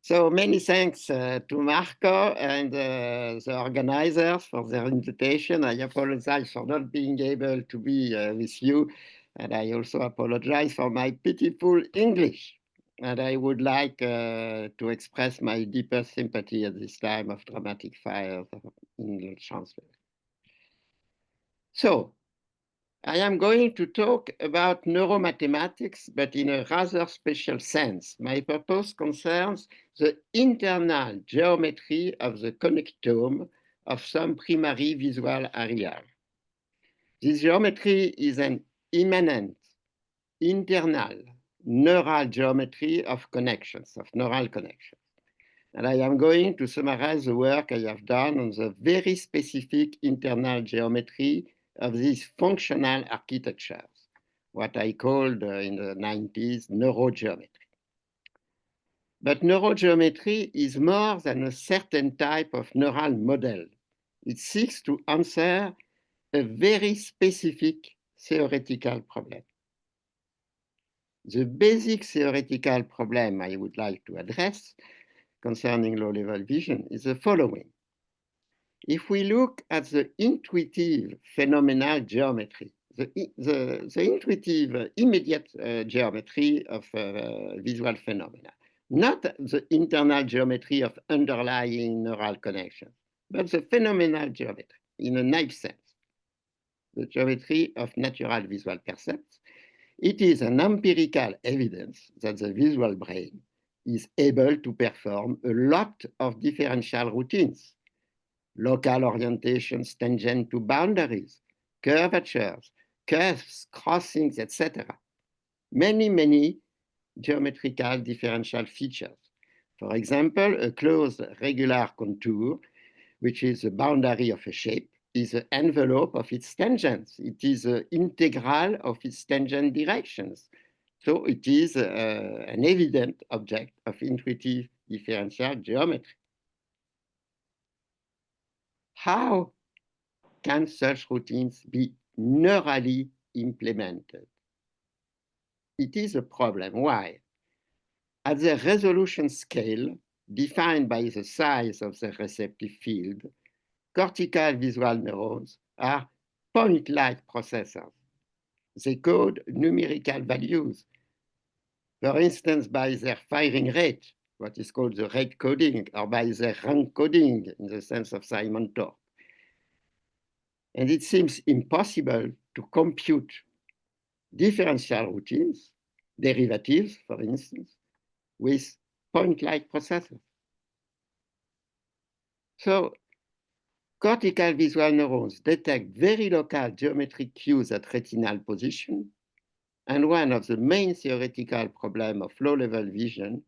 So many thanks to Marco and the organizers for their invitation. I apologize for not being able to be with you, and I also apologize for my pitiful English. And I would like to express my deepest sympathy at this time of dramatic fires in the Chancellor. So, I am going to talk about neuromathematics, but in a rather special sense. My purpose concerns the internal geometry of the connectome of some primary visual areas. This geometry is an immanent, internal, neural geometry of connections, of neural connections. And I am going to summarize the work I have done on the very specific internal geometry of these functional architectures, what I called in the 90s neurogeometry. But neurogeometry is more than a certain type of neural model. It seeks to answer a very specific theoretical problem. The basic theoretical problem I would like to address concerning low-level vision is the following. If we look at the intuitive phenomenal geometry, the intuitive immediate geometry of visual phenomena, not the internal geometry of underlying neural connections, but the phenomenal geometry in a naive sense, the geometry of natural visual percepts, it is an empirical evidence that the visual brain is able to perform a lot of differential routines, local orientations tangent to boundaries, curvatures, curves, crossings, etc. Many geometrical differential features. For example, a closed regular contour, which is the boundary of a shape, is the envelope of its tangents. It is the integral of its tangent directions. So it is an evident object of intuitive differential geometry. How can such routines be neurally implemented? It is a problem. Why? At the resolution scale defined by the size of the receptive field, cortical visual neurons are point-like processors. They code numerical values, for instance, by their firing rate, what is called the rate coding, or by their rank coding in the sense of Simon Thorpe. And it seems impossible to compute differential routines, derivatives, for instance, with point-like processors. So cortical visual neurons detect very local geometric cues at retinal position, and one of the main theoretical problems of low-level vision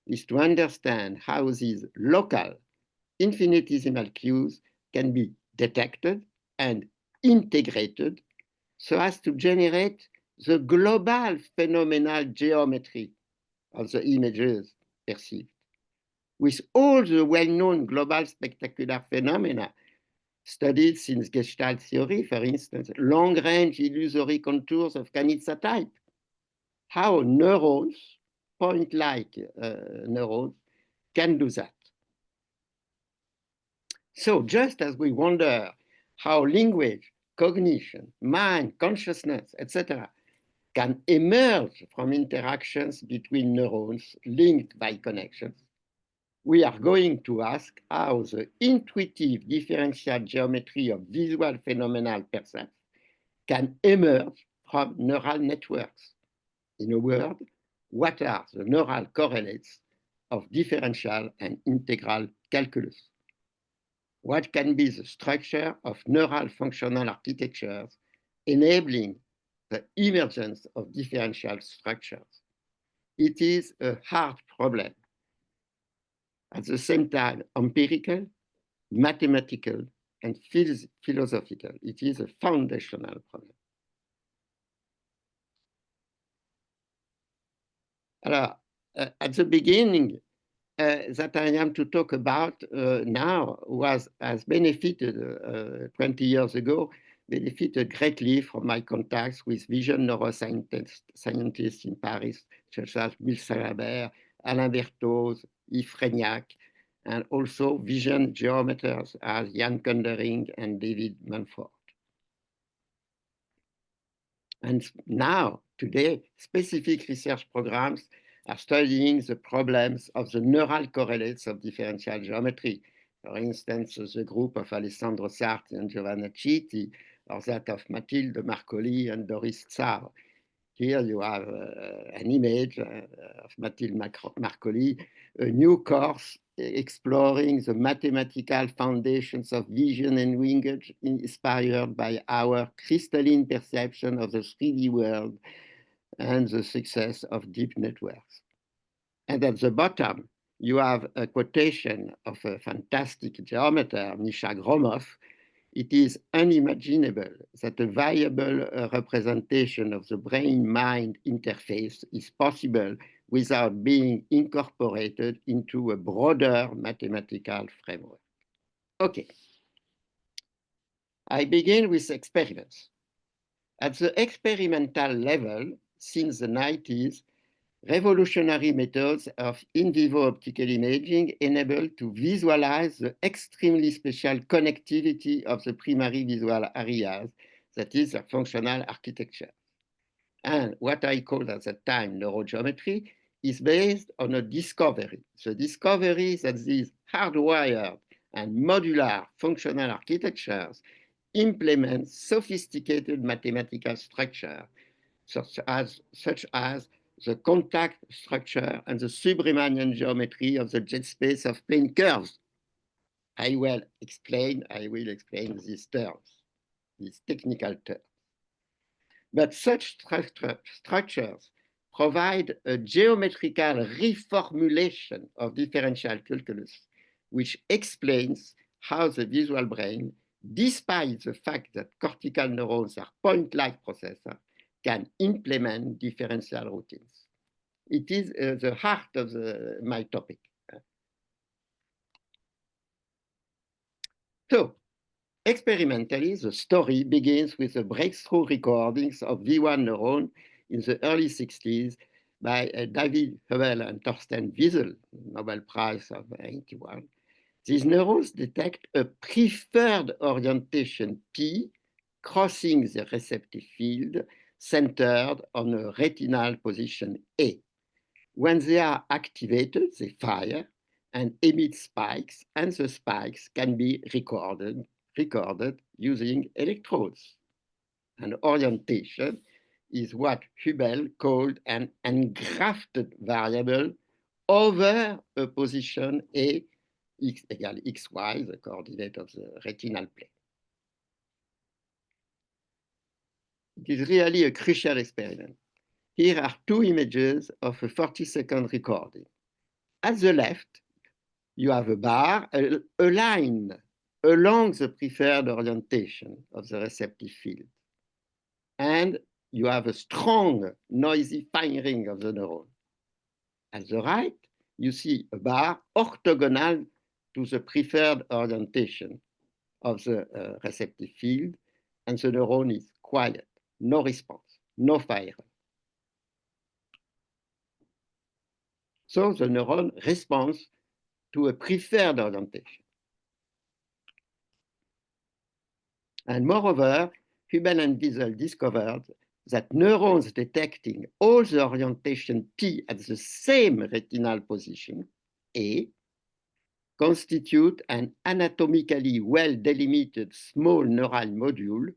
is to understand how these local infinitesimal cues can be detected and integrated so as to generate the global phenomenal geometry of the images perceived, with all the well-known global spectacular phenomena studied since Gestalt theory, for instance, long-range illusory contours of Kanitsa type. How neurons, point-like neurons, can do that. So just as we wonder how language, cognition, mind, consciousness, etc., can emerge from interactions between neurons linked by connections, we are going to ask how the intuitive differential geometry of visual phenomenal percepts can emerge from neural networks. In a word, what are the neural correlates of differential and integral calculus? What can be the structure of neural functional architectures enabling the emergence of differential structures? It is a hard problem, at the same time empirical, mathematical, and philosophical. It is a foundational problem. Alors, at the beginning, that I am to talk about now has benefited 20 years ago, benefited greatly from my contacts with vision neuroscientists in Paris, such as Will Salabert, Alain Berthoz, Yves Reignac, and also vision geometers as Jan Kundering and David Manford. And now, today, specific research programs are studying the problems of the neural correlates of differential geometry. For instance, the group of Alessandro Sarti and Giovanna Chiti, or that of Mathilde Marcoli and Doris Tsar. Here you have an image of Mathilde Marcoli, a new course exploring the mathematical foundations of vision and language inspired by our crystalline perception of the 3D world and the success of deep networks. And at the bottom, you have a quotation of a fantastic geometer, Misha Gromov. It is unimaginable that a viable representation of the brain-mind interface is possible without being incorporated into a broader mathematical framework. Okay. I begin with experiments. At the experimental level, since the 90s, revolutionary methods of in vivo optical imaging enable to visualize the extremely special connectivity of the primary visual areas, that is, their functional architecture. And what I called at that time neurogeometry is based on a discovery. The discovery that these hardwired and modular functional architectures implement sophisticated mathematical structure, such as the contact structure and the sub-Riemannian geometry of the jet space of plane curves. I will explain these terms, these technical terms. But such structures provide a geometrical reformulation of differential calculus, which explains how the visual brain, despite the fact that cortical neurons are point-like processors, can implement differential routines. It is the heart of my topic. So, experimentally, the story begins with the breakthrough recordings of V1 neuron in the early 60s by David Hubel and Thorsten Wiesel, Nobel Prize of 81. These neurons detect a preferred orientation P crossing the receptive field centered on a retinal position A. When they are activated, they fire and emit spikes, and the spikes can be recorded using electrodes. And orientation is what Hubel called an engrafted variable over a position A, x equal xy, the coordinate of the retinal plane. It is really a crucial experiment. Here are two images of a 40-second recording. At the left, you have a bar, a line along the preferred orientation of the receptive field. And you have a strong, noisy firing of the neuron. At the right, you see a bar orthogonal to the preferred orientation of the receptive field, and the neuron is quiet, no response, no firing. So the neuron responds to a preferred orientation. And moreover, Hubel and Wiesel discovered that neurons detecting all the orientation P at the same retinal position, A, constitute an anatomically well-delimited small neural module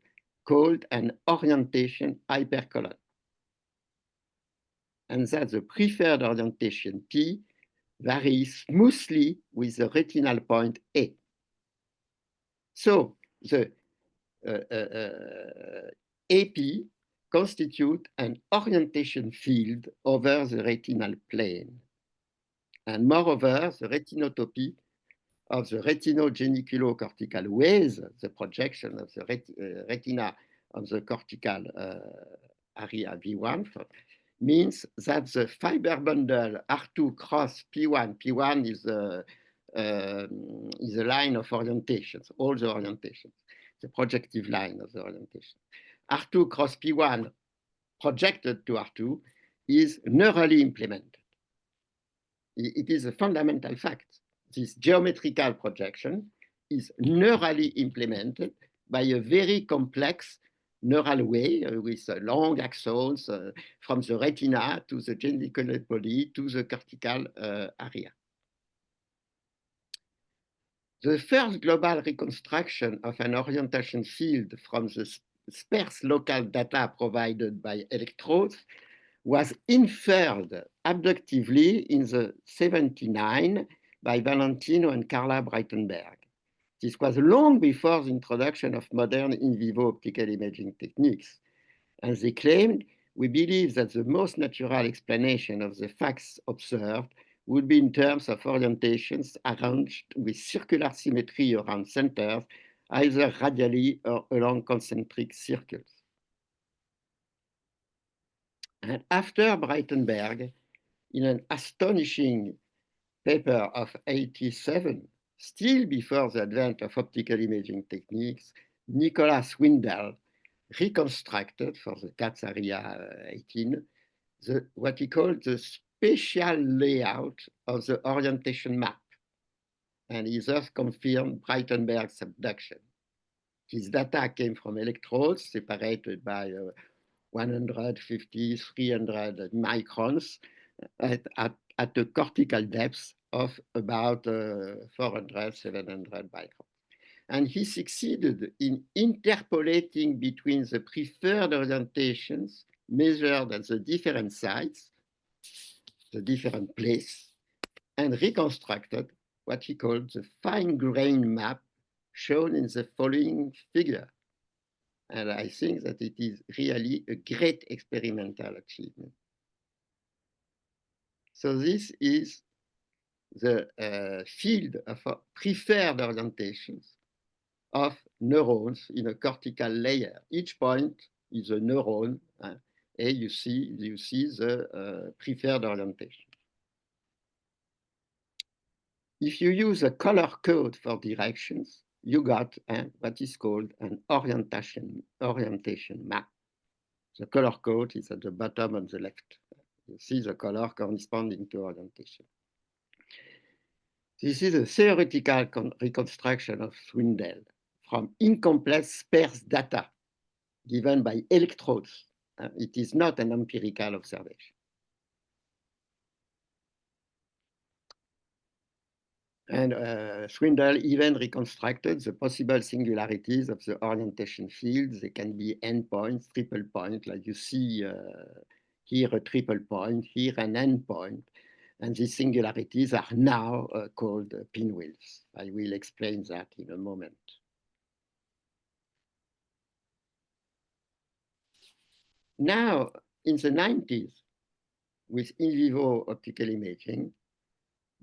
called an orientation hypercolon. And that the preferred orientation P varies smoothly with the retinal point A. So the AP constitute an orientation field over the retinal plane. And moreover, the retinotopy of the retinogeniculocortical waves, the projection of the retina on the cortical area V1, means that the fiber bundle R2 cross P1, P1 is a line of orientations, all the orientations, the projective line of the orientation. R2 cross P1 projected to R2 is neurally implemented. It is a fundamental fact. This geometrical projection is neurally implemented by a very complex neural way with long axons from the retina to the geniculate body to the cortical area. The first global reconstruction of an orientation field from the sparse local data provided by electrodes was inferred abductively in the 79 by Valentino and Carla Breitenberg. This was long before the introduction of modern in vivo optical imaging techniques. As they claimed, we believe that the most natural explanation of the facts observed would be in terms of orientations arranged with circular symmetry around centers, either radially or along concentric circles. And after Breitenberg, in an astonishing paper of 87, still before the advent of optical imaging techniques, Nicholas Swindell reconstructed for the CATS area 18 what he called the spatial layout of the orientation map. And he thus confirmed Breitenberg's abduction. His data came from electrodes separated by 150, 300 microns at a cortical depth of about 400, 700 microns. And he succeeded in interpolating between the preferred orientations measured at the different sites, the different places, and reconstructed what he called the fine-grained map shown in the following figure. And I think that it is really a great experimental achievement. So this is the field of preferred orientations of neurons in a cortical layer. Each point is a neuron, and you see the preferred orientation. If you use a color code for directions, you got what is called an orientation map. The color code is at the bottom on the left. You see the color corresponding to orientation. This is a theoretical reconstruction of Swindell from incomplete sparse data given by electrodes. It is not an empirical observation. And Swindell even reconstructed the possible singularities of the orientation fields. They can be endpoints, triple point, like you see here a triple point, here an endpoint. And these singularities are now called pinwheels. I will explain that in a moment. Now, in the 90s, with in vivo optical imaging,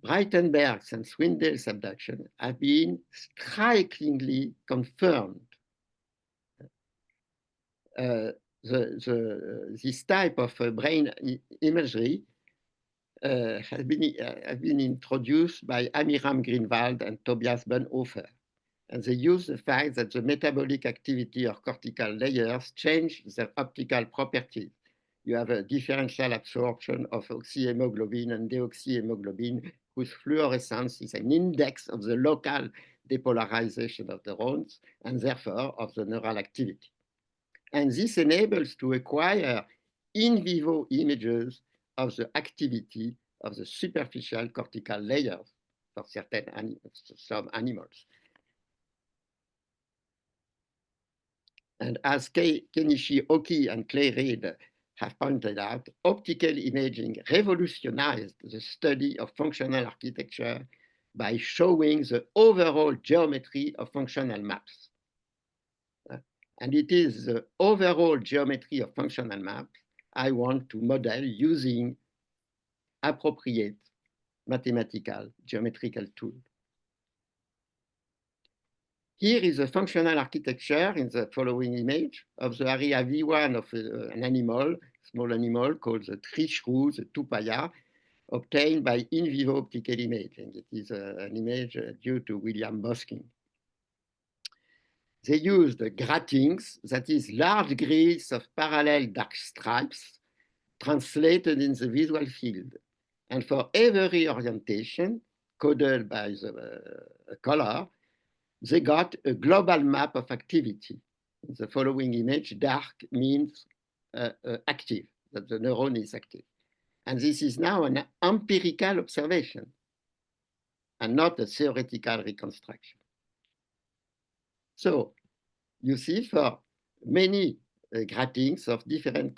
Breitenberg's and Swindell's abduction have been strikingly confirmed. This type of brain imagery has been introduced by Amiram Greenwald and Tobias Bonhoeffer. And they use the fact that the metabolic activity of cortical layers change their optical properties. You have a differential absorption of oxyhemoglobin and deoxyhemoglobin whose fluorescence is an index of the local depolarization of the neurons and therefore of the neural activity. And this enables to acquire in vivo images of the activity of the superficial cortical layers for some animals. And as Kenichi Oki and Clay Reid have pointed out, optical imaging revolutionized the study of functional architecture by showing the overall geometry of functional maps. And it is the overall geometry of functional maps I want to model using appropriate mathematical geometrical tools. Here is a functional architecture in the following image of the area V1 of an animal, small animal called the tree shrew, the tupaya, obtained by in vivo optical imaging. It is an image due to William Bosking. They used grattings, that is large grids of parallel dark stripes, translated in the visual field. And for every orientation coded by the color, they got a global map of activity. In the following image, dark means active, that the neuron is active. And this is now an empirical observation and not a theoretical reconstruction. So you see, for many gratings of different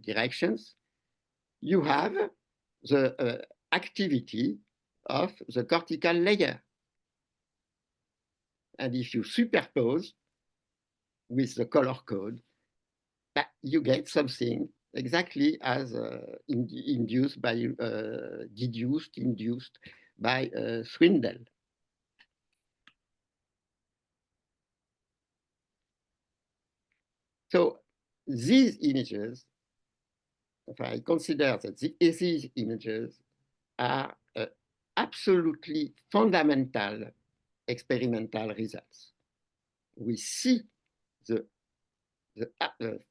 directions, you have the activity of the cortical layer. And if you superpose with the color code, you get something exactly as induced by Swindell. So these images, if I consider that these images are absolutely fundamental experimental results. We see the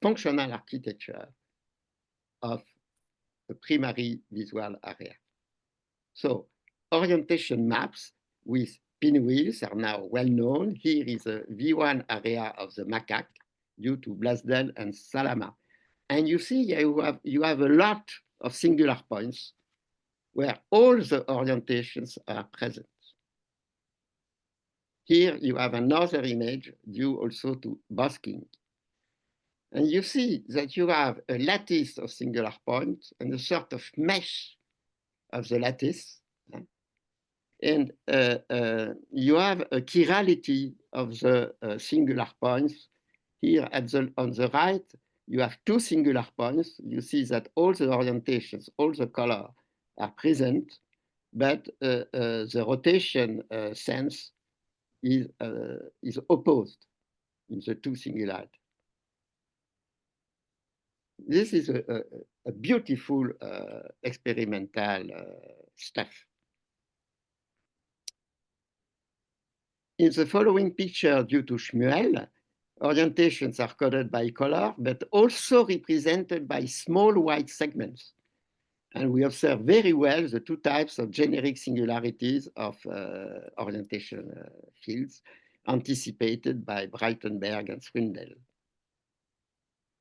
functional architecture of the primary visual area. So orientation maps with pinwheels are now well known. Here is a V1 area of the macaque due to Blasdell and Salama. And you see you have a lot of singular points where all the orientations are present. Here you have another image due also to Bosking. And you see that you have a lattice of singular points and a sort of mesh of the lattice. And you have a chirality of the singular points. Here on the right, you have two singular points. You see that all the orientations, all the color are present, but the rotation sense is opposed in the two singularities. This is a beautiful experimental stuff. In the following picture, due to Shmuel, orientations are coded by color, but also represented by small white segments. And we observe very well the two types of generic singularities of orientation fields anticipated by Breitenberg and Swindell.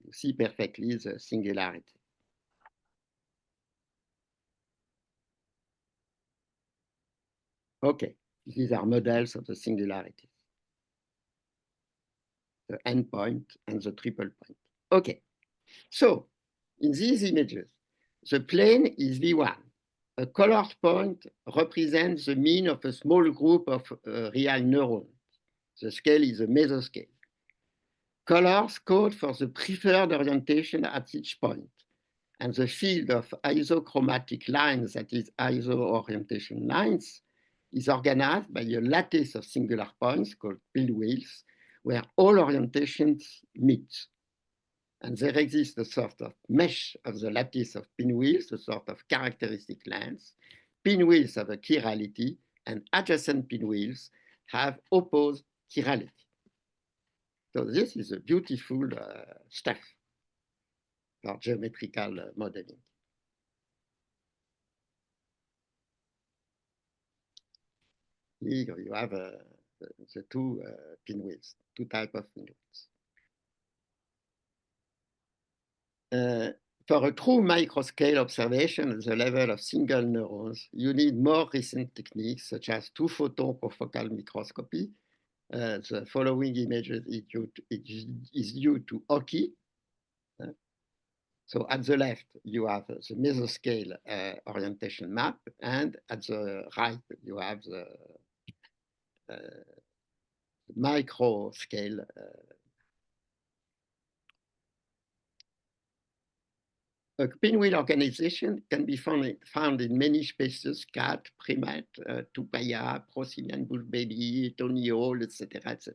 You see perfectly the singularity. Okay, these are models of the singularities, the endpoint and the triple point. Okay, so in these images, the plane is V1. A colored point represents the mean of a small group of real neurons. The scale is a mesoscale. Colors code for the preferred orientation at each point. And the field of isochromatic lines, that is iso orientation lines, is organized by a lattice of singular points called pinwheels, where all orientations meet. And there exists a sort of mesh of the lattice of pinwheels, a sort of characteristic lens. Pinwheels have a chirality, and adjacent pinwheels have opposed chirality. So this is a beautiful stuff for geometrical modeling. Here you have the two pinwheels, two types of pinwheels. For a true microscale observation at the level of single neurons, you need more recent techniques such as two-photon confocal microscopy. The following images is due to Oki. So at the left, you have the mesoscale orientation map, and at the right, you have the micro scale. A pinwheel organization can be found in many species: cat, primate, tupaya, prosimian bush baby, tony hole, etc., etc.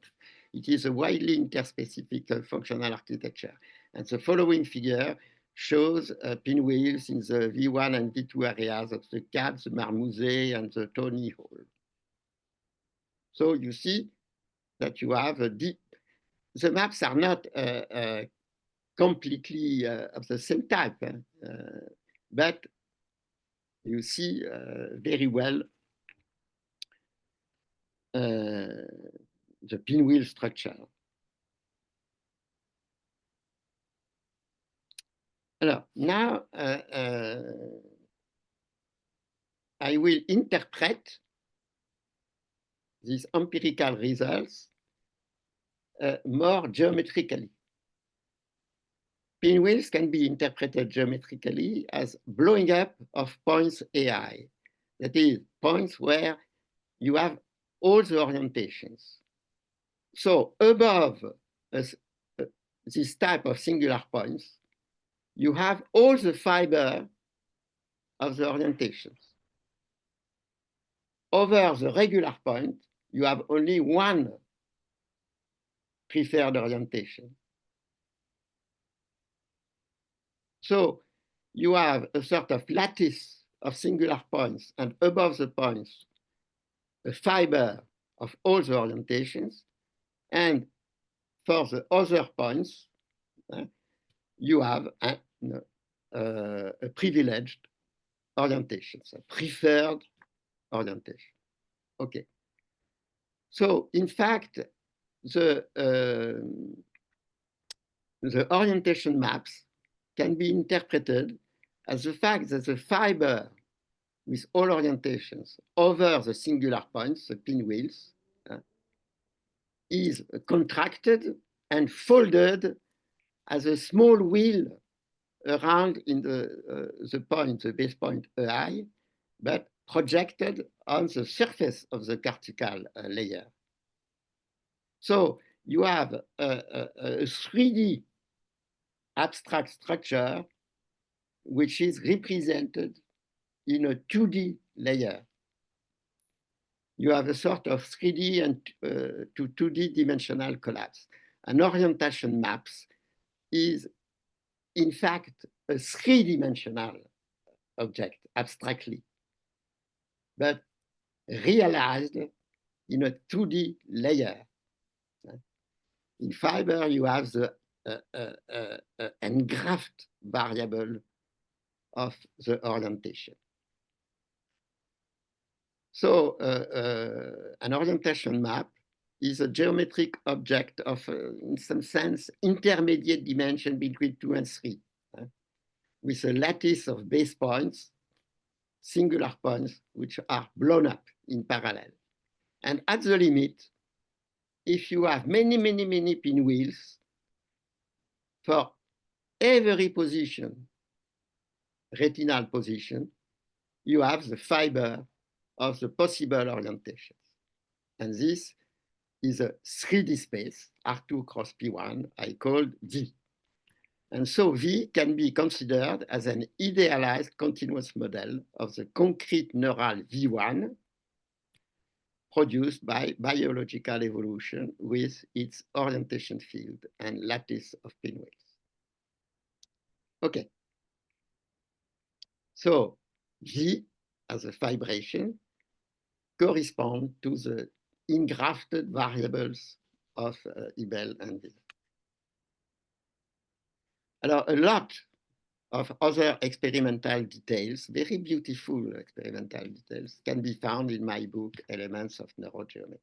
It is a widely interspecific functional architecture. And the following figure shows pinwheels in the V1 and V2 areas of the cat, the marmoset, and the tony hole. So you see that you have the maps are not completely of the same type, but you see very well the pinwheel structure. Alors, now I will interpret these empirical results more geometrically. Pinwheels can be interpreted geometrically as blowing up of points AI. That is, points where you have all the orientations. So above this type of singular points, you have all the fiber of the orientations. Over the regular point, you have only one preferred orientation. So you have a sort of lattice of singular points, and above the points, a fiber of all the orientations. And for the other points, you have a privileged orientation, a preferred orientation. Okay. So in fact, the orientation maps can be interpreted as the fact that the fiber with all orientations over the singular points, the pinwheels, is contracted and folded as a small wheel around in the point, the base point AI, but projected on the surface of the cortical layer. So you have a 3D abstract structure which is represented in a 2D layer. You have a sort of 3D and to 2D dimensional collapse. An orientation maps is, in fact, a 3-dimensional object abstractly, but realized in a 2D layer. In fiber, you have the engraft variable of the orientation. So an orientation map is a geometric object of, in some sense, intermediate dimension between 2 and 3, with a lattice of base points, singular points, which are blown up in parallel. And at the limit, if you have many pinwheels, for every position, retinal position, you have the fiber of the possible orientations. And this is a 3D space, R2 cross P1, I called V. And so V can be considered as an idealized continuous model of the concrete neural V1 produced by biological evolution with its orientation field and lattice of pinwheels. Okay. So V as a vibration correspond to the engrafted variables of Ibel and Wheeler. Alors, a lot of other experimental details, very beautiful experimental details, can be found in my book, Elements of Neurogeometry.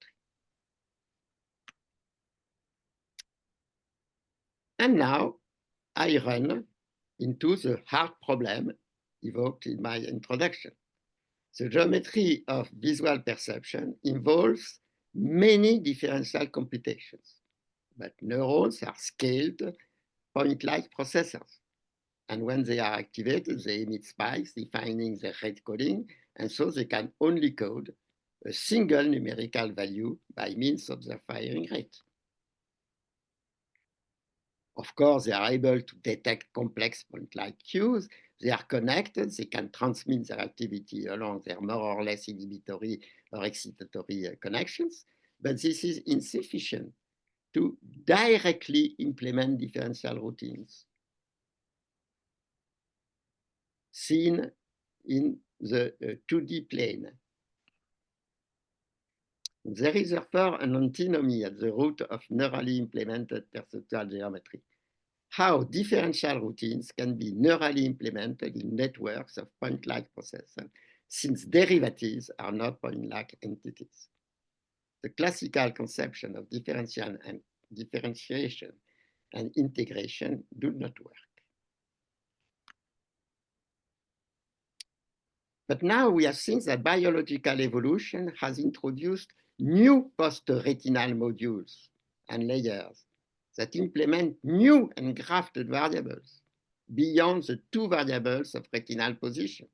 And now I run into the hard problem evoked in my introduction. The geometry of visual perception involves many differential computations, but neurons are scaled point-like processors. And when they are activated, they emit spikes defining the rate coding, and so they can only code a single numerical value by means of their firing rate. Of course, they are able to detect complex point-like cues. They are connected. They can transmit their activity along their more or less inhibitory or excitatory connections. But this is insufficient to directly implement differential routines seen in the 2D plane. There is therefore an antinomy at the root of neurally implemented perceptual geometry. how differential routines can be neurally implemented in networks of point-like processors, since derivatives are not point-like entities. The classical conception of differentiation and integration do not work. But now we have seen that biological evolution has introduced new post-retinal modules and layers that implement new engrafted variables beyond the two variables of retinal position.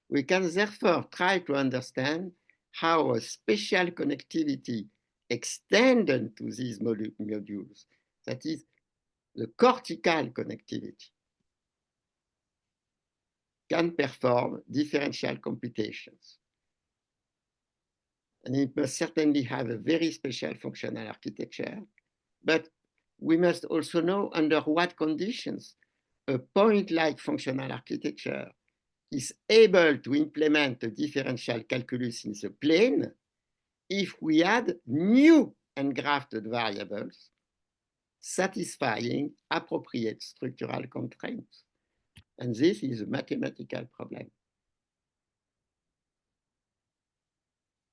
We can therefore try to understand how a spatial connectivity extended to these modules, that is, the cortical connectivity, can perform differential computations. And it must certainly have a very special functional architecture, but we must also know under what conditions a point-like functional architecture is able to implement a differential calculus in the plane if we add new engrafted variables satisfying appropriate structural constraints. And this is a mathematical problem.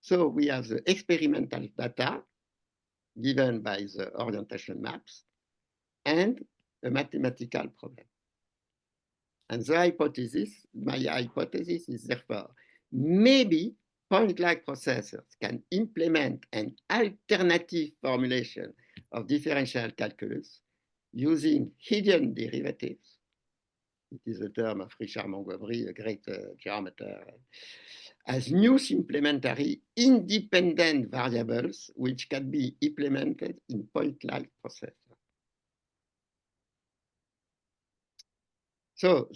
So we have the experimental data given by the orientation maps and a mathematical problem. And the hypothesis, my hypothesis is therefore, maybe point-like processors can implement an alternative formulation of differential calculus using hidden derivatives. It is a term of Richard Montgomery, a great geometer, as new supplementary independent variables which can be implemented in point-like processors. So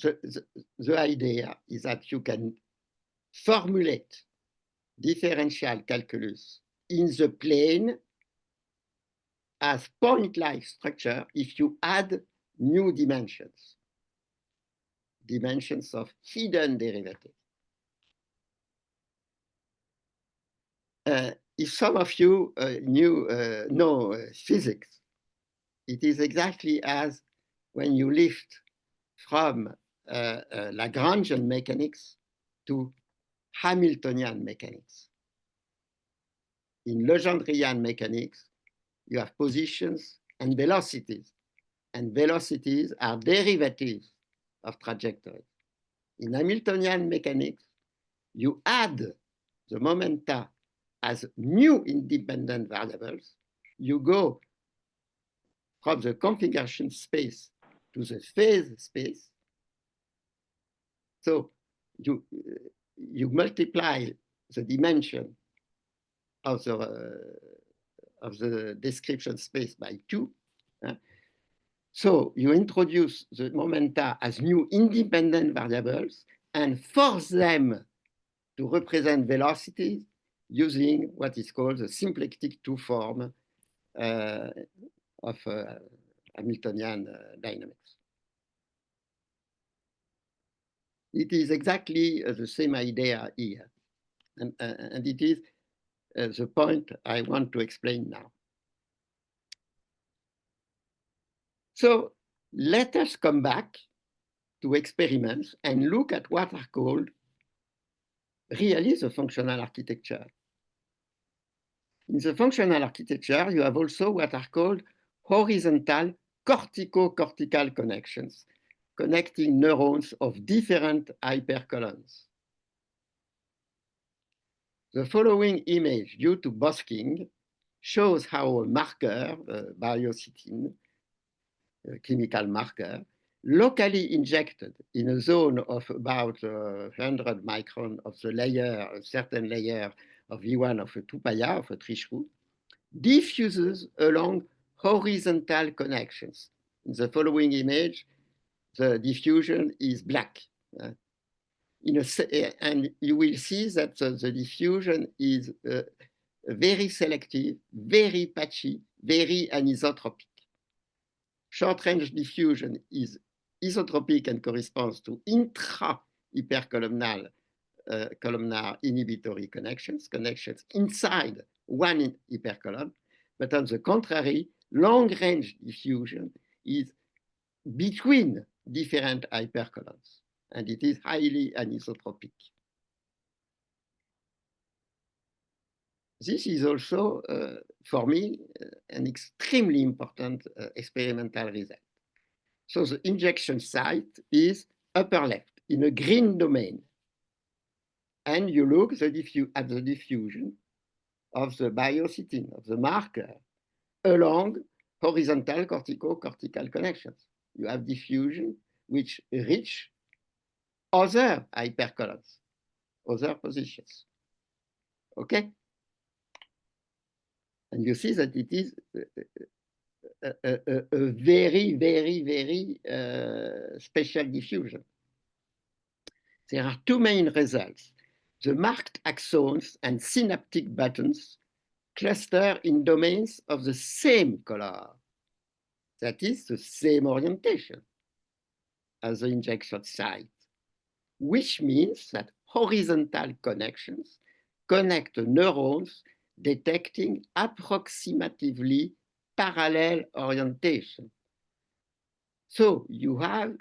the idea is that you can formulate differential calculus in the plane as point-like structure if you add new dimensions of hidden derivatives. If some of you know physics, it is exactly as when you lift from Lagrangian mechanics to Hamiltonian mechanics. In Legendrian mechanics, you have positions and velocities are derivatives of trajectories. In Hamiltonian mechanics, you add the momenta as new independent variables. You go from the configuration space to the phase space. So you multiply the dimension of the description space by 2. So you introduce the momenta as new independent variables and force them to represent velocities using what is called the symplectic 2 form of Hamiltonian dynamics. It is exactly the same idea here. And it is the point I want to explain now. So let us come back to experiments and look at what are called really the functional architecture. In the functional architecture, you have also what are called horizontal cortico-cortical connections, connecting neurons of different hypercolons. The following image due to Bosking shows how a marker, biocytin, a chemical marker, locally injected in a zone of about 100 micron of the layer, a certain layer of V1 of a 2-paya, of a Trischroot, diffuses along horizontal connections. In the following image, the diffusion is black. And you will see that the diffusion is very selective, very patchy, very anisotropic. Short-range diffusion is isotropic and corresponds to intra-hypercolumnar columnar inhibitory connections inside one hypercolumn. But on the contrary, long-range diffusion is between different hypercolons, and it is highly anisotropic. This is also, for me, an extremely important experimental result. So the injection site is upper left in a green domain. And you look at the diffusion of the biocytin, of the marker, along horizontal cortical connections. You have diffusion which reach other hypercolons, other positions. Okay? And you see that it is a very special diffusion. There are two main results. The marked axons and synaptic buttons cluster in domains of the same color. That is the same orientation as the injection site, which means that horizontal connections connect neurons detecting approximatively parallel orientation. So you have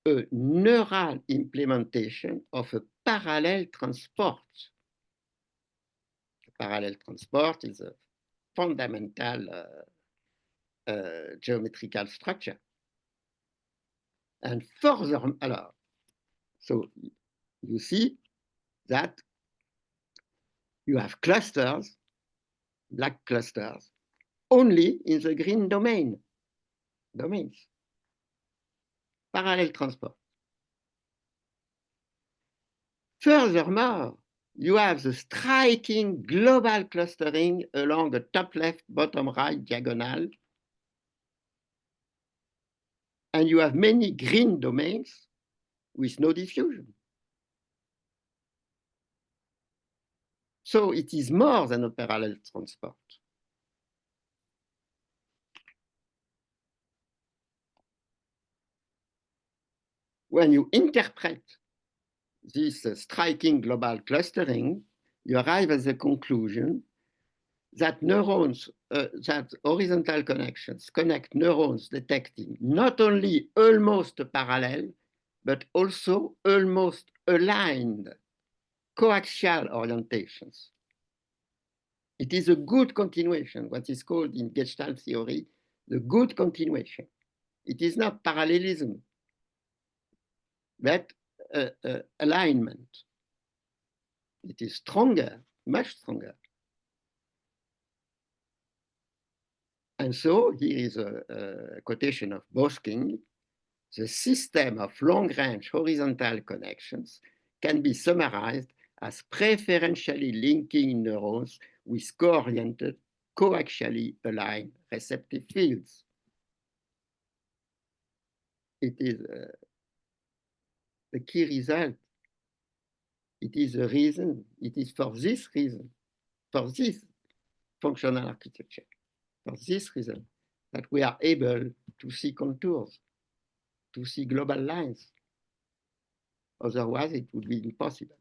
a neural implementation of a parallel transport. Parallel transport is a fundamental geometrical structure. And further, so you see that you have clusters, black clusters, only in the green domains. Parallel transport. Furthermore, you have the striking global clustering along the top left, bottom right diagonal. And you have many green domains with no diffusion. So it is more than a parallel transport. When you interpret this striking global clustering, you arrive at the conclusion that neurons, that horizontal connections connect neurons detecting not only almost parallel, but also almost aligned coaxial orientations. It is a good continuation, what is called in Gestalt theory, the good continuation. It is not parallelism, but alignment. It is stronger, much stronger. And so here is a quotation of Bosking. The system of long-range horizontal connections can be summarized as preferentially linking neurons with co-oriented, coaxially aligned receptive fields. It is the key result. It is the reason, it is for this reason, for this functional architecture, for this reason, that we are able to see contours, to see global lines. Otherwise, it would be impossible.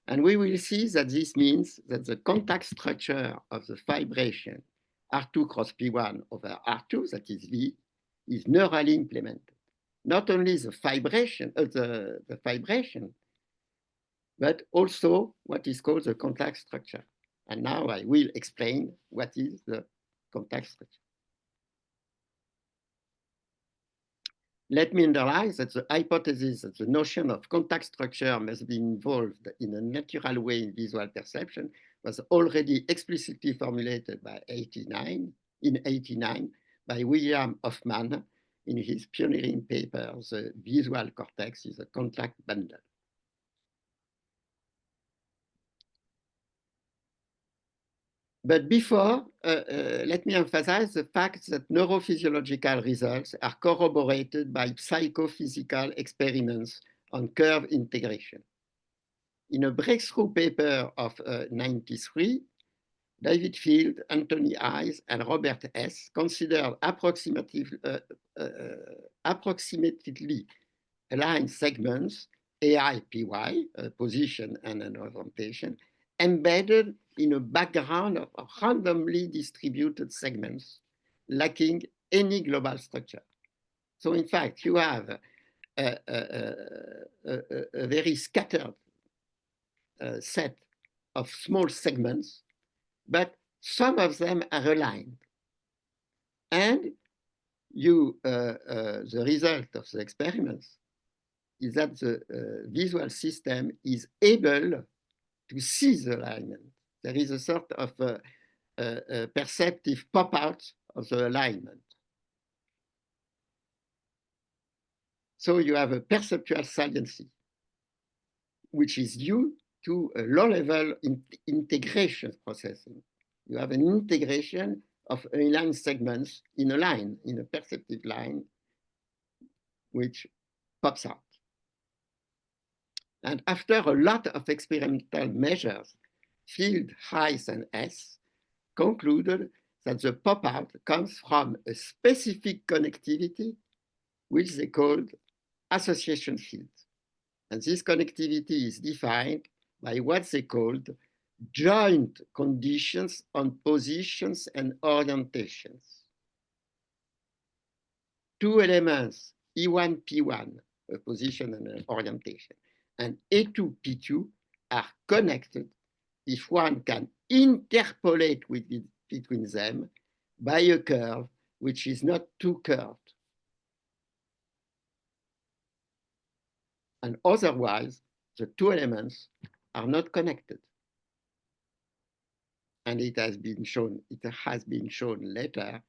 And we will see that this means that the contact structure of the vibration R2 cross P1 over R2, that is V, is neurally implemented. Not only the vibration, but also what is called the contact structure. And now I will explain what is the contact structure. Let me underline that the hypothesis that the notion of contact structure must be involved in a natural way in visual perception was already explicitly formulated in 1989 by William Hoffman in his pioneering paper, The Visual Cortex is a Contact Bundle. But before, let me emphasize the fact that neurophysiological results are corroborated by psychophysical experiments on curve integration. In a breakthrough paper of 93, David Field, Anthony Hayes, and Robert S. considered approximately aligned segments, AIPY, position and an orientation, embedded in a background of randomly distributed segments lacking any global structure. So in fact, you have a very scattered set of small segments, but some of them are aligned. And the result of the experiments is that the visual system is able to see the alignment. There is a sort of perceptive pop-out of the alignment. So you have a perceptual saliency, which is due to a low-level integration processing. You have an integration of aligned segments in a line, in a perceptive line, which pops out. And after a lot of experimental measures, Field, Heiss, and Hess concluded that the pop-out comes from a specific connectivity, which they called association field. And this connectivity is defined by what they called joint conditions on positions and orientations. Two elements, E1, P1, a position and an orientation, and A2, P2 are connected if one can interpolate between them by a curve which is not too curved. And otherwise, the two elements are not connected. And it has been shown later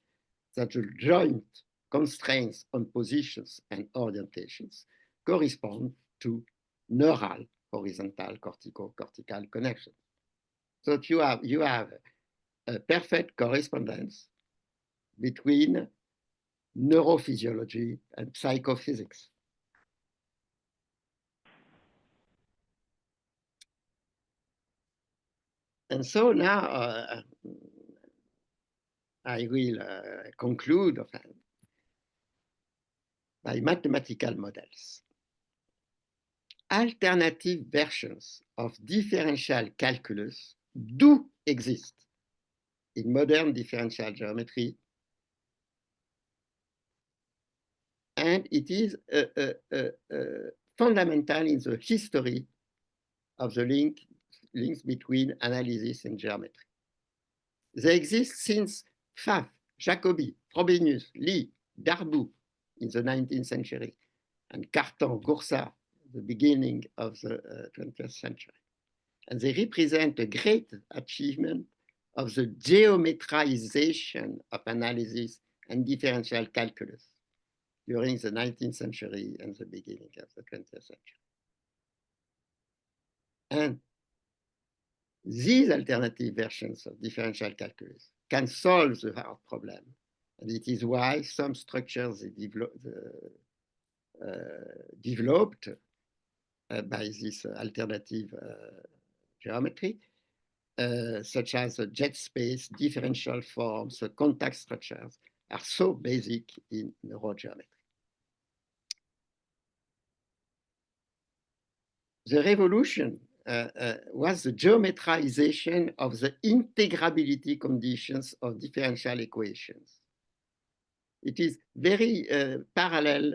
that the joint constraints on positions and orientations correspond to neural horizontal cortical connections. So you have a perfect correspondence between neurophysiology and psychophysics. And so now I will conclude by mathematical models. Alternative versions of differential calculus do exist in modern differential geometry, and it is fundamental in the history of the links between analysis and geometry. They exist since Pfaff, Jacobi, Frobenius, Lie, Darboux in the 19th century, and Cartan, Goursat, the beginning of the 20th century. And they represent a great achievement of the geometrization of analysis and differential calculus during the 19th century and the beginning of the 20th century. And these alternative versions of differential calculus can solve the hard problem. And it is why some structures developed by this alternative geometry, such as the jet space, differential forms, contact structures, are so basic in neurogeometry. The revolution was the geometrization of the integrability conditions of differential equations. It is very parallel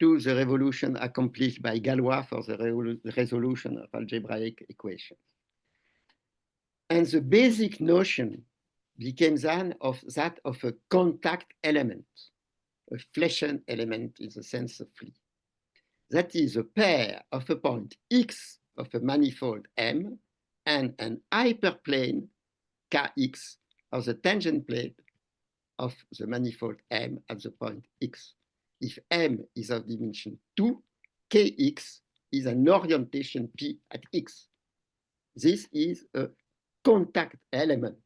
to the revolution accomplished by Galois for the resolution of algebraic equations. And the basic notion became that of a contact element, a Flechen element in the sense of Lie. That is a pair of a point X of a manifold M and an hyperplane Kx of the tangent plane of the manifold M at the point X. If M is of dimension 2, Kx is an orientation P at X. This is a contact element.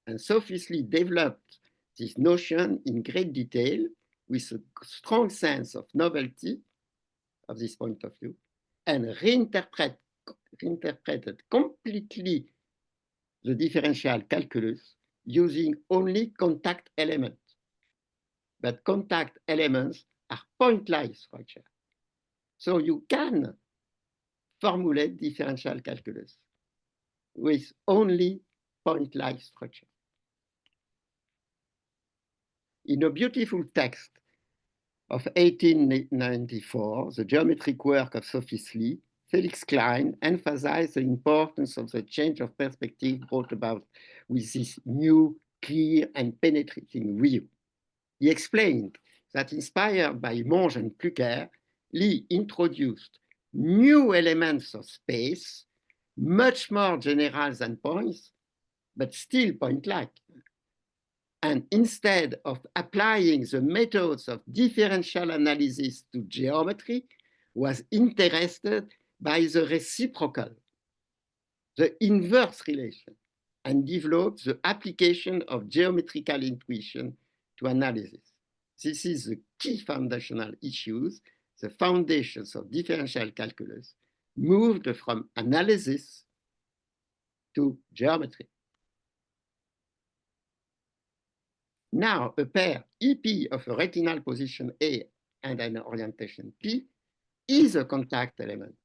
And Sophus Lie developed this notion in great detail with a strong sense of novelty of this point of view, and reinterpreted completely the differential calculus using only contact elements. But contact elements are point-like structure. So you can formulate differential calculus with only point-like structure. In a beautiful text of 1894, the geometric work of Sophus Lee, Felix Klein emphasized the importance of the change of perspective brought about with this new, clear, and penetrating view. He explained that inspired by Monge and Pluquer, Lee introduced new elements of space, much more general than points, but still point-like. And instead of applying the methods of differential analysis to geometry, was interested by the reciprocal, the inverse relation, and developed the application of geometrical intuition to analysis. This is the key foundational issues, the foundations of differential calculus, moved from analysis to geometry. Now, a pair EP of a retinal position A and an orientation P is a contact element.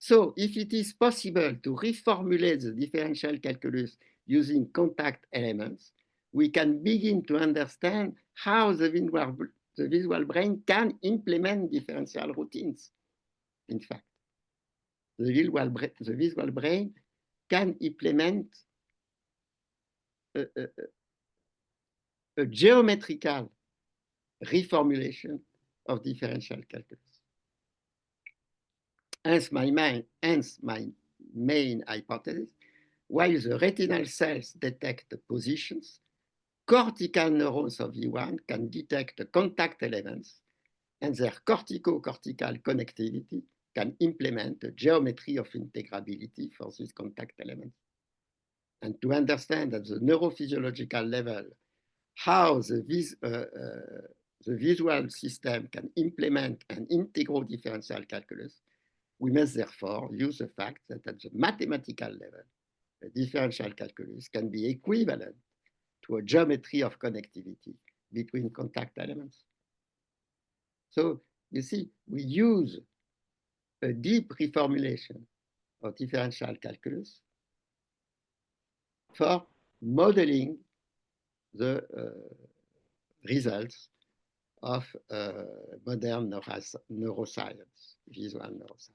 So if it is possible to reformulate the differential calculus using contact elements, we can begin to understand how the visual brain can implement differential routines. In fact, the visual brain can implement a geometrical reformulation of differential calculus. Hence my main hypothesis, while the retinal cells detect the positions, cortical neurons of V1 can detect the contact elements, and their cortico-cortical connectivity can implement a geometry of integrability for these contact elements. And to understand at the neurophysiological level how the visual system can implement an integral differential calculus, we must therefore use the fact that at the mathematical level, the differential calculus can be equivalent to a geometry of connectivity between contact elements. So you see, we use a deep reformulation of differential calculus for modeling the results of modern neuroscience, visual neuroscience.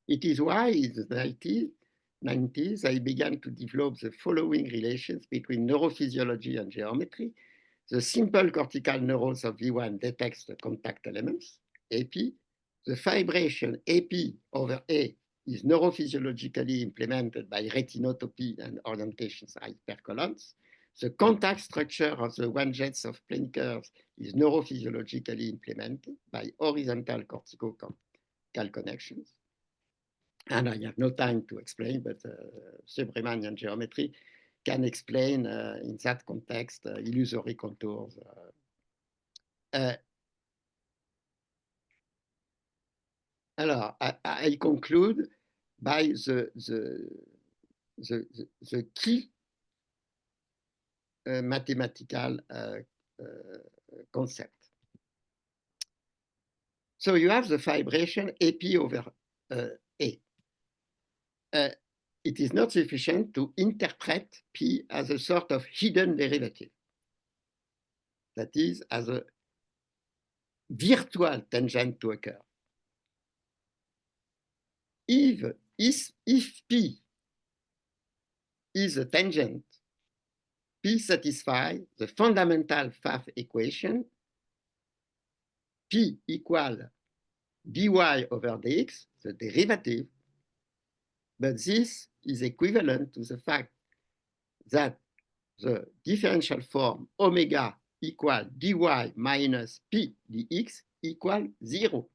It is why in the 90s, I began to develop the following relations between neurophysiology and geometry. The simple cortical neurons of V1 detects the contact elements, AP. The fibration AP over A is neurophysiologically implemented by retinotopy and orientations hypercolons. The contact structure of the one jets of plane curves is neurophysiologically implemented by horizontal cortical connections. And I have no time to explain, but Subramanian geometry can explain in that context illusory contours. Alors, I conclude by the key mathematical concept. So you have the fibration AP over A. It is not sufficient to interpret P as a sort of hidden derivative. That is, as a virtual tangent to a curve. If P is a tangent, P satisfies the fundamental Pfaff equation, P equal dy over dx, the derivative, but this is equivalent to the fact that the differential form omega equal dy minus P dx equal 0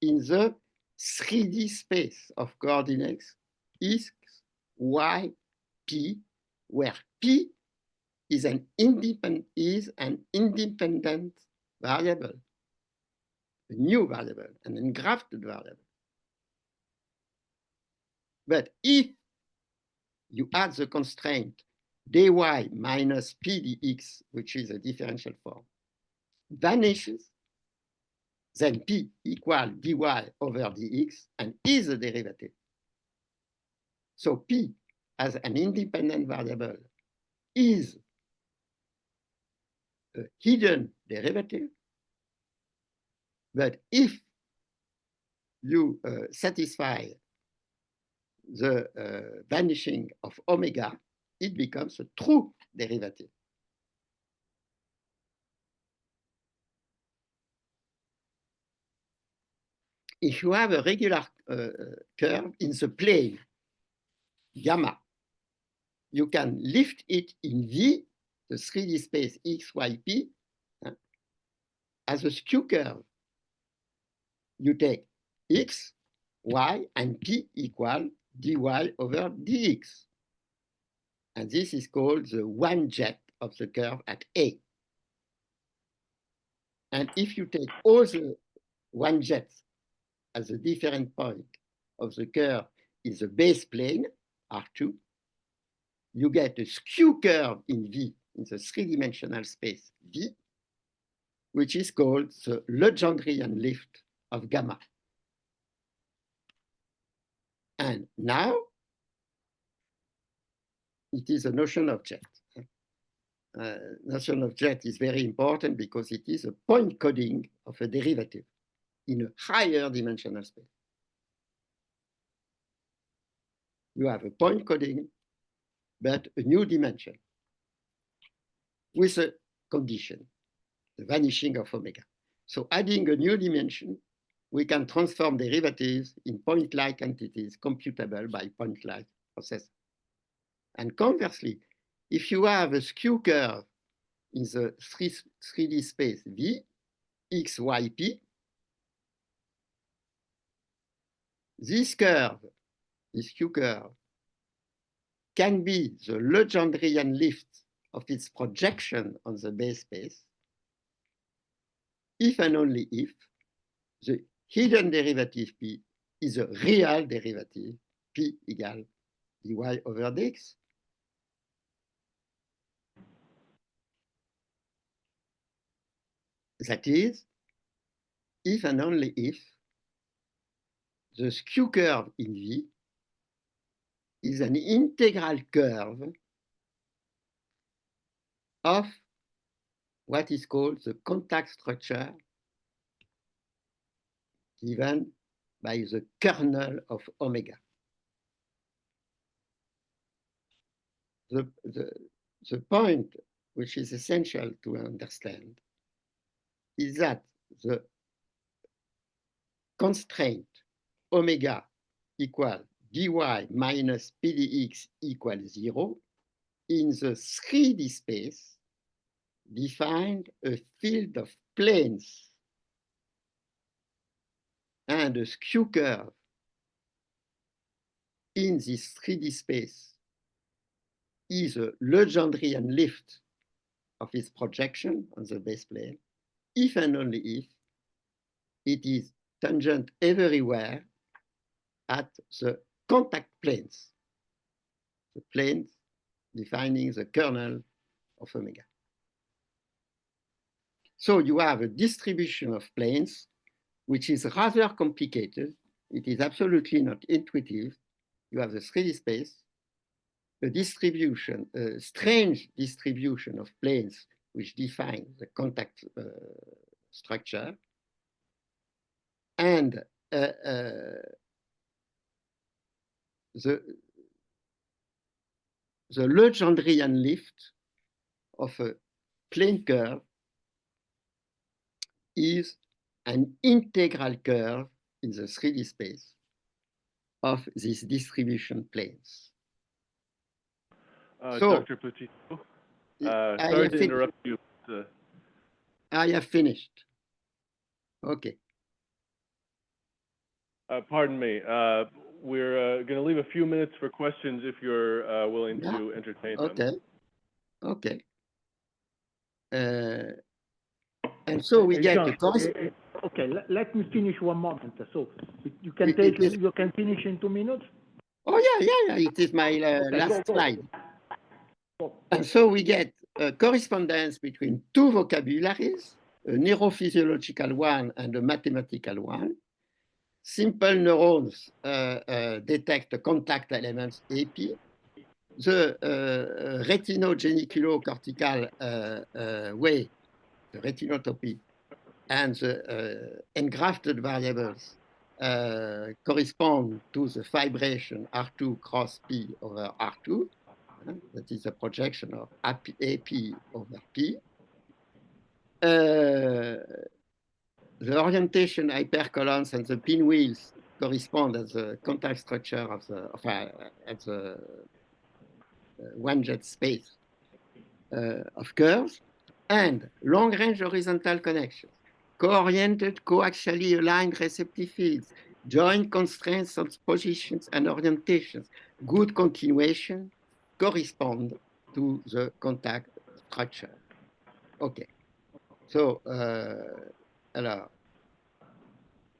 in the 3D space of coordinates x, y, p, where p is an independent variable, a new variable, an engrafted variable. But if you add the constraint dy minus p dx, which is a differential form, vanishes, then p equal dy over dx and is a derivative. So p as an independent variable is a hidden derivative, but if you satisfy the vanishing of omega, it becomes a true derivative. If you have a regular curve in the plane gamma, you can lift it in V, the 3D space X, Y, P, as a skew curve. You take X, Y, and P equal dy over dx. And this is called the one jet of the curve at A. And if you take all the one jets as a different point of the curve in the base plane, R2, you get a skew curve in V, in the three-dimensional space V, which is called the Legendrian lift of gamma. And now it is a notion of jet. Notion of jet is very important because it is a point coding of a derivative in a higher dimensional space. You have a point coding, but a new dimension with a condition, the vanishing of omega. So adding a new dimension, we can transform derivatives in point-like entities computable by point-like process. And conversely, if you have a skew curve in the 3D space V, X, Y, P, this curve, this skew curve, can be the Legendrian lift of its projection on the base space, if and only if the hidden derivative P is a real derivative, P equal dy over dx. That is, if and only if the skew curve in V is an integral curve of what is called the contact structure given by the kernel of omega. The point which is essential to understand is that the constraint omega equal dy minus pdx equals 0 in the 3D space defined a field of planes and a skew curve in this 3D space is a Legendrian lift of its projection on the base plane, if and only if it is tangent everywhere at the contact planes, the planes defining the kernel of omega. So you have a distribution of planes which is rather complicated. It is absolutely not intuitive. You have the 3D space, a distribution, a strange distribution of planes which define the contact structure, and the Legendrian lift of a plane curve is an integral curve in the 3D space of these distribution planes. So, Dr. Petit, sorry to interrupt you. I have finished. Okay. Pardon me. We're going to leave a few minutes for questions if you're willing to entertain them. Okay. And so we get the cost. Okay, let me finish one moment. So you can take you can finish in 2 minutes. Oh yeah. It is my last slide. And so we get a correspondence between two vocabularies, a neurophysiological one and a mathematical one. Simple neurons detect contact elements AP. The retinogeniculocortical way the retinotopy, and the engrafted variables correspond to the fibration R2 cross P over R2. That is a projection of AP over P. The orientation hypercolons and the pinwheels correspond as the contact structure of the one-jet space of curves, and long-range horizontal connections, co-oriented, coaxially aligned receptive fields, joint constraints on positions and orientations, good continuation correspond to the contact structure. Okay, so alors,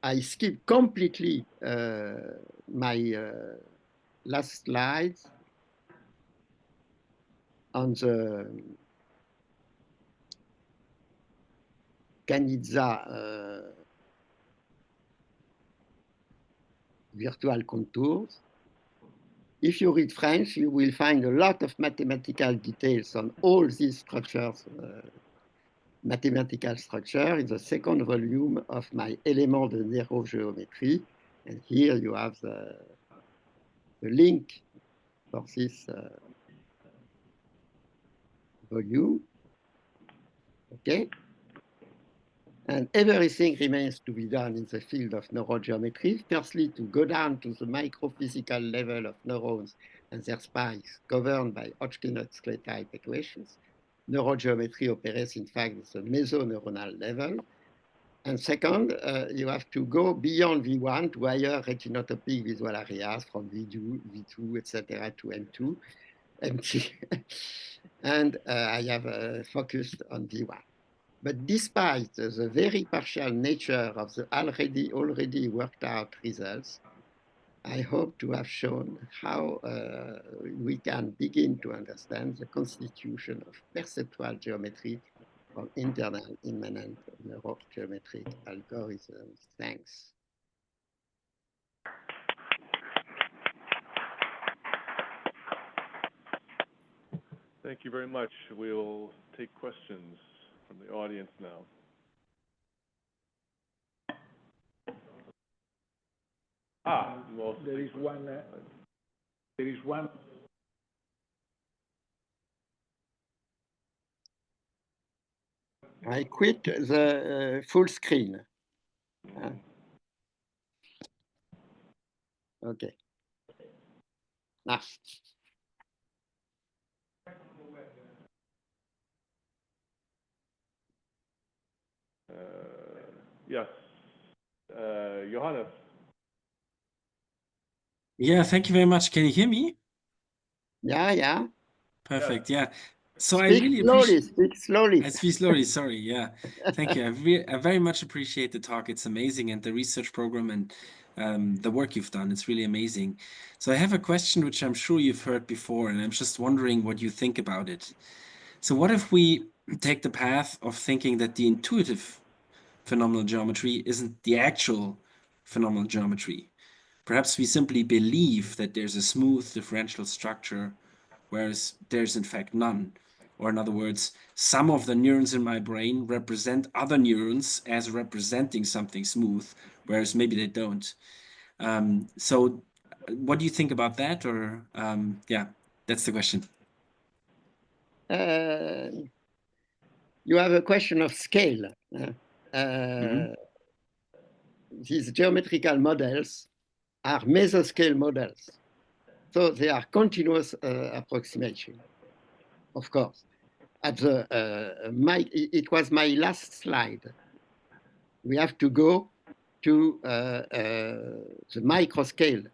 I skip completely my last slides on the Canizza virtual contours. If you read French, you will find a lot of mathematical details on all these structures, mathematical structure, in the second volume of my Éléments de Neurogéométrie. And here you have the link for this volume. Okay. And everything remains to be done in the field of neurogeometry. Firstly, to go down to the microphysical level of neurons and their spikes governed by Hodgkin-Huxley type equations. Neurogeometry operates, in fact, at the mesoneuronal level. And second, you have to go beyond V1 to higher retinotopic visual areas from V2, etc., to M2, MT. And I have focused on V1. But despite the very partial nature of the already worked out results, I hope to have shown how we can begin to understand the constitution of perceptual geometry from internal immanent neurogeometric algorithms. Thanks. Thank you very much. We'll take questions from the audience now. Well, there is one. I quit the full screen. Okay. Ah. Yes. Johannes. Yeah, thank you very much. Can you hear me? Yeah. Perfect. Yeah. So Speak I really slowly, appreciate. speak slowly. I speak slowly. Sorry. Yeah. Thank you. I very much appreciate the talk. It's amazing, and the research program and the work you've done. It's really amazing. So I have a question which I'm sure you've heard before, and I'm just wondering what you think about it. So what if we take the path of thinking that the intuitive phenomenal geometry isn't the actual phenomenal geometry? Perhaps we simply believe that there's a smooth differential structure, whereas there's in fact none. Or in other words, some of the neurons in my brain represent other neurons as representing something smooth, whereas maybe they don't. So what do you think about that? Or yeah, that's the question. You have a question of scale. These geometrical models are mesoscale models. So they are continuous approximation, of course. At the it was my last slide. We have to go to the microscale,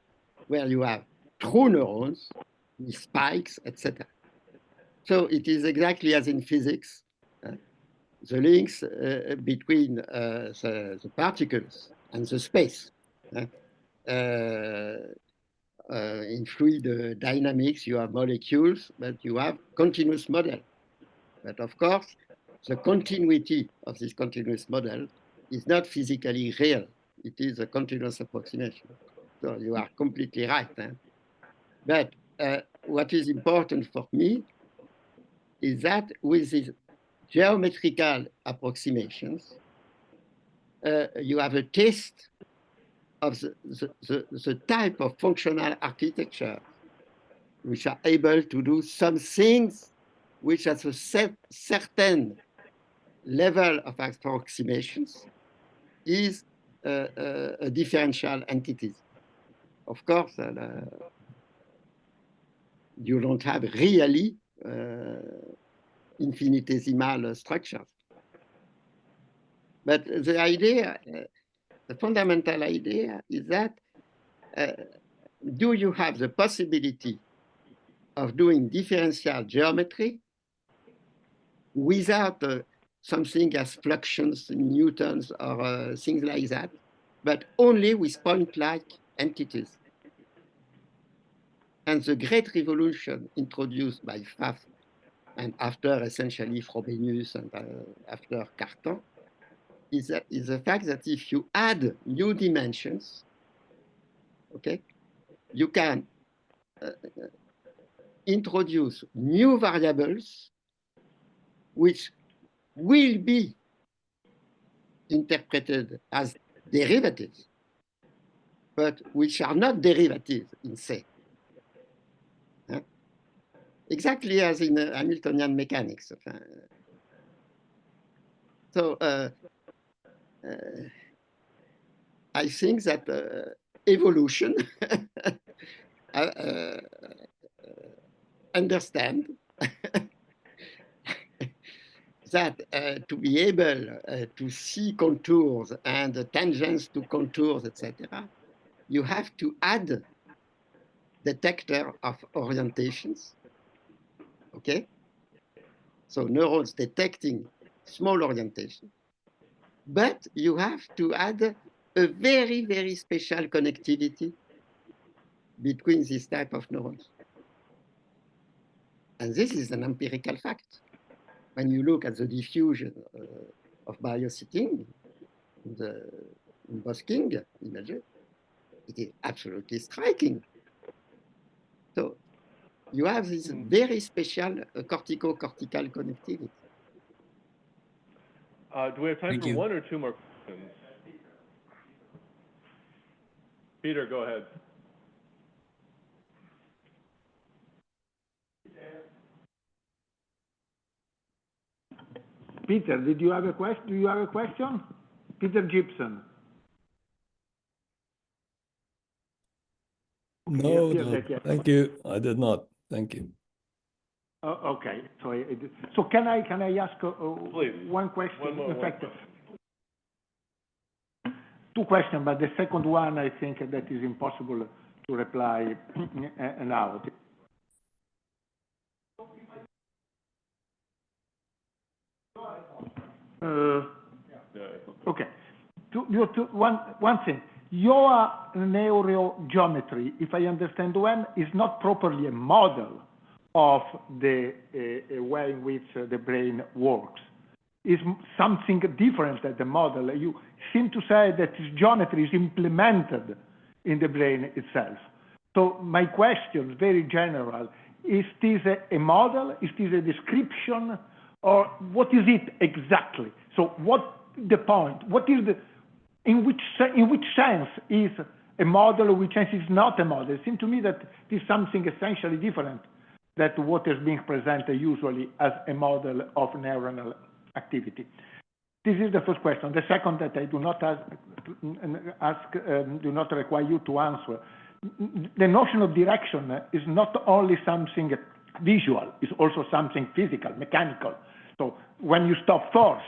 where you have true neurons with spikes, etc. So it is exactly as in physics, the links between the particles and the space. In fluid dynamics, you have molecules, but you have continuous model. But of course, the continuity of this continuous model is not physically real. It is a continuous approximation. So you are completely right. But what is important for me is that with this geometrical approximations. You have a taste of the type of functional architecture which are able to do some things which at a certain level of approximations is a differential entities. Of course, you don't have really infinitesimal structures. But the idea, the fundamental idea is that do you have the possibility of doing differential geometry without something as fluxions in Newtons or things like that, but only with point-like entities? And the great revolution introduced by Pfaff and after essentially Frobenius and after Cartan is the fact that if you add new dimensions, okay, you can introduce new variables which will be interpreted as derivatives, but which are not derivatives in se. Exactly as in Hamiltonian mechanics. So I think that evolution understand that to be able to see contours and tangents to contours, etc., you have to add detector of orientations. Okay, so neurons detecting small orientation, but you have to add a very, very special connectivity between this type of neurons. And this is an empirical fact. When you look at the diffusion of biositting in Bosking images, it is absolutely striking. So you have this very special cortico-cortical connectivity. Do we have time for one or two more questions? Peter, go ahead. Peter, did you have a question? Do you have a question? Peter Gibson. No, thank you. I did not. Thank you. Okay. So can I ask one question? One more, in fact, two questions, but the second one I think that is impossible to reply now. Okay. One thing. Your neurogeometry, if I understand well, is not properly a model of the way in which the brain works. It's something different than the model. You seem to say that this geometry is implemented in the brain itself. So my question, very general, is this a model? Is this a description? Or what is it exactly? So what the point? What is the, in which sense is a model, in which sense is not a model? It seems to me that it is something essentially different than what is being presented usually as a model of neuronal activity. This is the first question. The second that I do not do not require you to answer. The notion of direction is not only something visual, it's also something physical, mechanical. So when you stop force,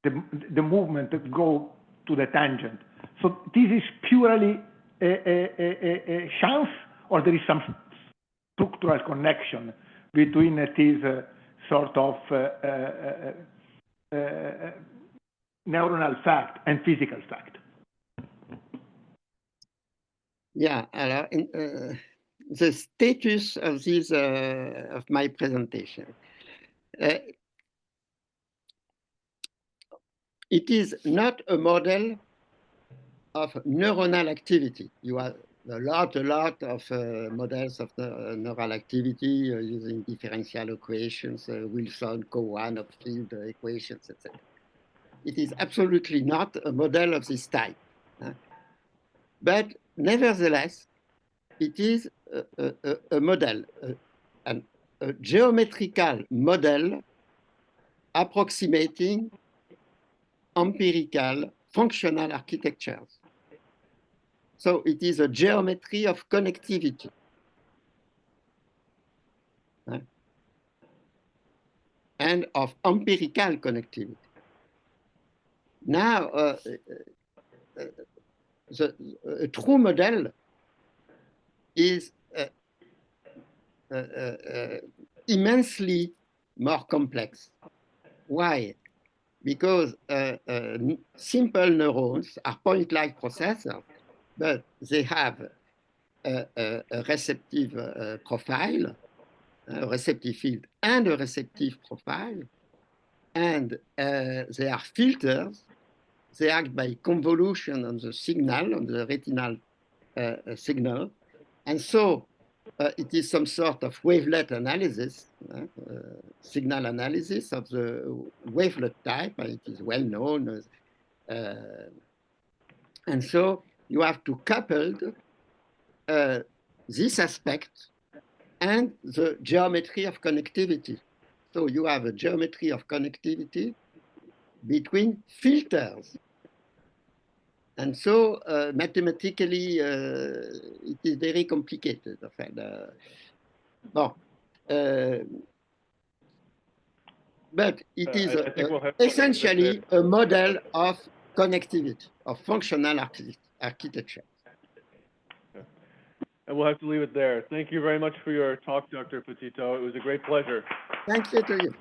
the movement go to the tangent. So this is purely a chance, or there is some structural connection between this sort of neuronal fact and physical fact? Yeah, the status of this of my presentation. It is not a model of neuronal activity. You are a lot of models of neural activity using differential equations, Wilson, Cowan, field equations, etc. It is absolutely not a model of this type. But nevertheless, it is a model, a geometrical model approximating empirical functional architectures. So it is a geometry of connectivity. And of empirical connectivity. Now, a true model is immensely more complex. Why? Because simple neurons are point-like processors, but they have a receptive profile, a receptive field and a receptive profile, and they are filters. They act by convolution on the signal, on the retinal signal, and so it is some sort of wavelet analysis, signal analysis of the wavelet type, and it is well known. And so you have to couple this aspect and the geometry of connectivity. So you have a geometry of connectivity between filters. And so mathematically, it is very complicated. But it is essentially a model of connectivity, of functional architecture. And we'll have to leave it there. Thank you very much for your talk, Dr. Petitot. It was a great pleasure. Thank you to you.